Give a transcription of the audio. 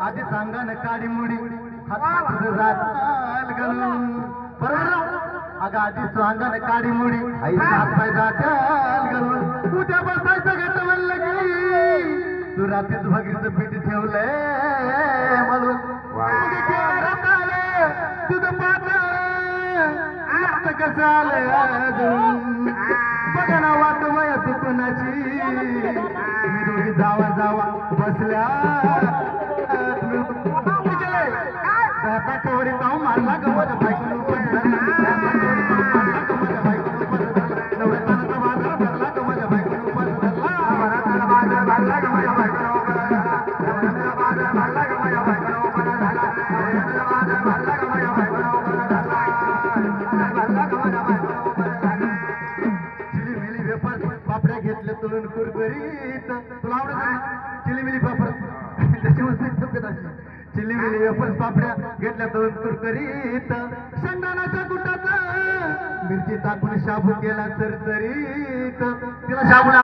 आधी सांगा ना काडी मुडी हात जाताल घालून बरोबर अगं आधी सांगा ना काडी मुडी हात पाय जाताल घालून उद्या बसायचं घट म्हणलं की तू रात्रीच भाकरीचं पीठ ठेवलंय म्हणून तुझं पातळ कसं आलं बघा ना वाट माया तू कुणाची तुम्ही दोघी जावा जावा बसल्या पाठवडी जाऊ मारला गमत बायको पापड्या घेतले तळून कुरकुरीत तुला आवडत चिलीमिली पापड त्याच्यामध्ये चिलीमिली वेफर्स पापड्या घेतल्या तळून कुरकुरीत शेंगदाण्याच्या कुटात मिरची टाकून शाबू केला चरचरीत तिला शाबू